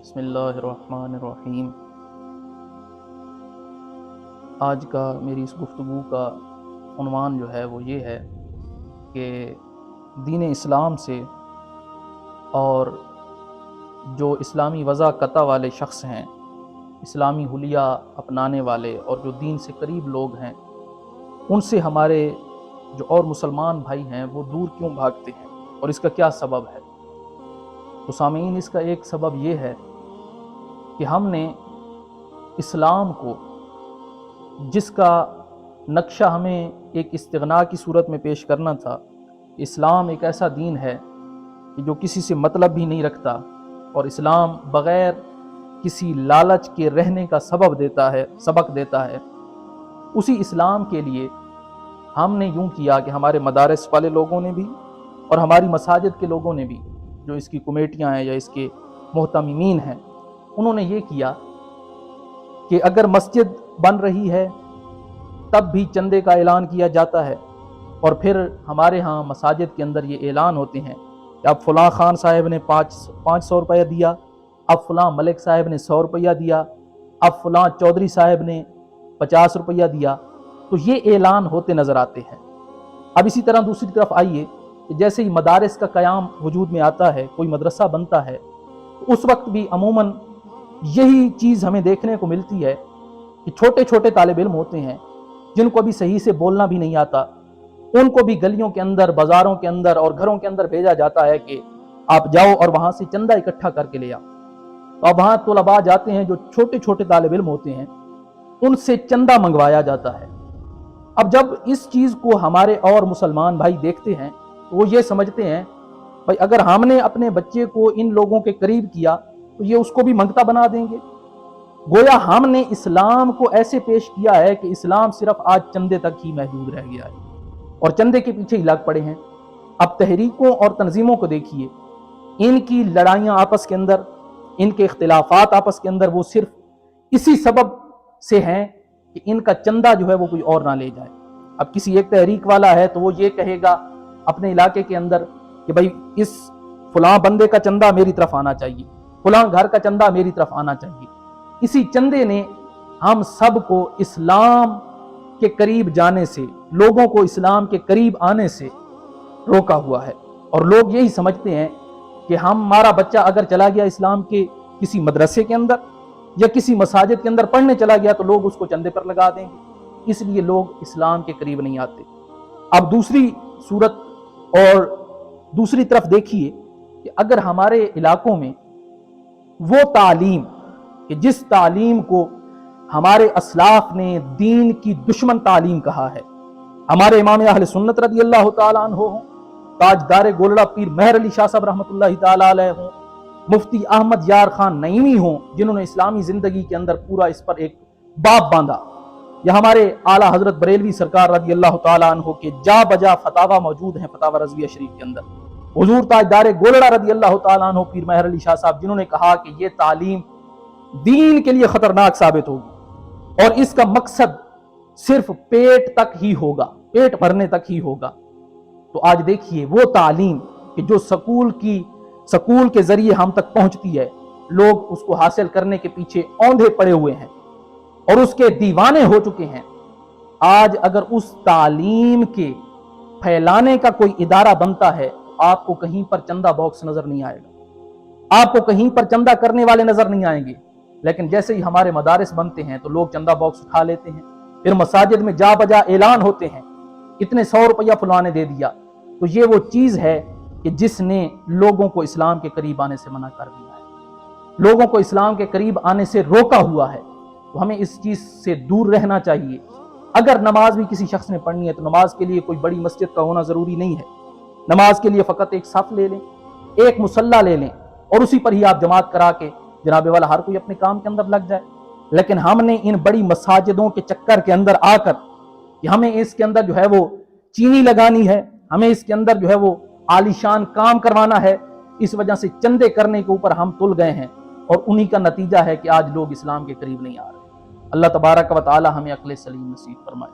بسم اللہ الرحمن الرحیم۔ آج کا میری اس گفتگو کا عنوان جو ہے وہ یہ ہے کہ دین اسلام سے اور جو اسلامی وضاقتہ والے شخص ہیں، اسلامی حلیہ اپنانے والے اور جو دین سے قریب لوگ ہیں، ان سے ہمارے جو اور مسلمان بھائی ہیں وہ دور کیوں بھاگتے ہیں اور اس کا کیا سبب ہے۔ تو سامعین، اس کا ایک سبب یہ ہے کہ ہم نے اسلام کو، جس کا نقشہ ہمیں ایک استغنا کی صورت میں پیش کرنا تھا، اسلام ایک ایسا دین ہے کہ جو کسی سے مطلب بھی نہیں رکھتا اور اسلام بغیر کسی لالچ کے رہنے کا سبق دیتا ہے، اسی اسلام کے لیے ہم نے یوں کیا کہ ہمارے مدارس والے لوگوں نے بھی اور ہماری مساجد کے لوگوں نے بھی، جو اس کی کمیٹیاں ہیں یا اس کے محتممین ہیں، انہوں نے یہ کیا کہ اگر مسجد بن رہی ہے تب بھی چندے کا اعلان کیا جاتا ہے، اور پھر ہمارے ہاں مساجد کے اندر یہ اعلان ہوتے ہیں کہ اب فلاں خان صاحب نے 500 روپیہ دیا، اب فلاں ملک صاحب نے 100 روپیہ دیا، اب فلاں چودھری صاحب نے 50 روپیہ دیا۔ تو یہ اعلان ہوتے نظر آتے ہیں۔ اب اسی طرح دوسری طرف آئیے کہ جیسے ہی مدارس کا قیام وجود میں آتا ہے، کوئی مدرسہ بنتا ہے، تو اس وقت بھی عموماً یہی چیز ہمیں دیکھنے کو ملتی ہے کہ چھوٹے چھوٹے طالب علم ہوتے ہیں جن کو بھی صحیح سے بولنا بھی نہیں آتا، ان کو بھی گلیوں کے اندر، بازاروں کے اندر اور گھروں کے اندر بھیجا جاتا ہے کہ آپ جاؤ اور وہاں سے چندہ اکٹھا کر کے لے آؤ۔ تو اب وہاں طلباء جاتے ہیں جو چھوٹے چھوٹے طالب علم ہوتے ہیں، ان سے چندہ منگوایا جاتا ہے۔ اب جب اس چیز کو ہمارے اور مسلمان بھائی دیکھتے ہیں تو وہ یہ سمجھتے ہیں بھائی اگر ہم نے اپنے بچے کو ان لوگوں کے قریب کیا تو یہ اس کو بھی منگتا بنا دیں گے۔ گویا ہم نے اسلام کو ایسے پیش کیا ہے کہ اسلام صرف آج چندے تک ہی محدود رہ گیا ہے اور چندے کے پیچھے ہی لگ پڑے ہیں۔ اب تحریکوں اور تنظیموں کو دیکھیے، ان کی لڑائیاں آپس کے اندر، ان کے اختلافات آپس کے اندر، وہ صرف اسی سبب سے ہیں کہ ان کا چندہ جو ہے وہ کوئی اور نہ لے جائے۔ اب کسی ایک تحریک والا ہے تو وہ یہ کہے گا اپنے علاقے کے اندر کہ بھائی اس فلاں بندے کا چندہ میری طرف آنا چاہیے، فلاں گھر کا چندہ میری طرف آنا چاہیے۔ اسی چندے نے ہم سب کو اسلام کے قریب جانے سے، لوگوں کو اسلام کے قریب آنے سے روکا ہوا ہے، اور لوگ یہی سمجھتے ہیں کہ ہمارا بچہ اگر چلا گیا اسلام کے کسی مدرسے کے اندر یا کسی مساجد کے اندر پڑھنے چلا گیا تو لوگ اس کو چندے پر لگا دیں گے، اس لیے لوگ اسلام کے قریب نہیں آتے۔ اب دوسری صورت اور دوسری طرف دیکھیے کہ اگر ہمارے علاقوں میں وہ تعلیم کہ جس تعلیم کو ہمارے اسلاف نے دین کی دشمن تعلیم کہا ہے، ہمارے امام اہل سنت رضی اللہ تعالیٰ عنہ ہوں، تاجدار گولڑا پیر مہر علی شاہ صاحب رحمۃ اللہ تعالیٰ علیہ ہوں، مفتی احمد یار خان نعیمی ہوں، جنہوں نے اسلامی زندگی کے اندر پورا اس پر ایک باب باندھا، یا ہمارے اعلیٰ حضرت بریلوی سرکار رضی اللہ تعالیٰ عنہ کے جا بجا فتاوا موجود ہیں فتاوا رضویہ شریف کے اندر، حضور تاجدار گولڑا رضی اللہ تعالیٰ عنہ پیر مہر علی شاہ صاحب، جنہوں نے کہا کہ یہ تعلیم دین کے لیے خطرناک ثابت ہوگی اور اس کا مقصد صرف پیٹ تک ہی ہوگا، پیٹ بھرنے تک ہی ہوگا۔ تو آج دیکھیے وہ تعلیم کہ جو سکول کے ذریعے ہم تک پہنچتی ہے، لوگ اس کو حاصل کرنے کے پیچھے اوندھے پڑے ہوئے ہیں اور اس کے دیوانے ہو چکے ہیں۔ آج اگر اس تعلیم کے پھیلانے کا کوئی ادارہ بنتا ہے تو آپ کو کہیں پر چندہ باکس نظر نہیں آئے گا، آپ کو کہیں پر چندہ کرنے والے نظر نہیں آئیں گے۔ لیکن جیسے ہی ہمارے مدارس بنتے ہیں تو لوگ چندہ باکس اٹھا لیتے ہیں، پھر مساجد میں جا بجا اعلان ہوتے ہیں اتنے 100 روپیہ فلاں نے دے دیا۔ تو یہ وہ چیز ہے کہ جس نے لوگوں کو اسلام کے قریب آنے سے منع کر دیا ہے، لوگوں کو اسلام کے قریب آنے سے روکا ہوا ہے۔ تو ہمیں اس چیز سے دور رہنا چاہیے۔ اگر نماز بھی کسی شخص نے پڑھنی ہے تو نماز کے لیے کوئی بڑی مسجد کا ہونا ضروری نہیں ہے، نماز کے لیے فقط ایک صف لے لیں، ایک مصلی لے لیں اور اسی پر ہی آپ جماعت کرا کے جناب والا ہر کوئی اپنے کام کے اندر لگ جائے۔ لیکن ہم نے ان بڑی مساجدوں کے چکر کے اندر آ کر کہ ہمیں اس کے اندر جو ہے وہ چینی لگانی ہے، ہمیں اس کے اندر جو ہے وہ عالیشان کام کروانا ہے، اس وجہ سے چندے کرنے کے اوپر ہم تل گئے ہیں، اور انہی کا نتیجہ ہے کہ آج لوگ اسلام کے قریب نہیں آ رہے۔ اللہ تبارک و تعالی ہمیں عقل سلیم نصیب فرمائے۔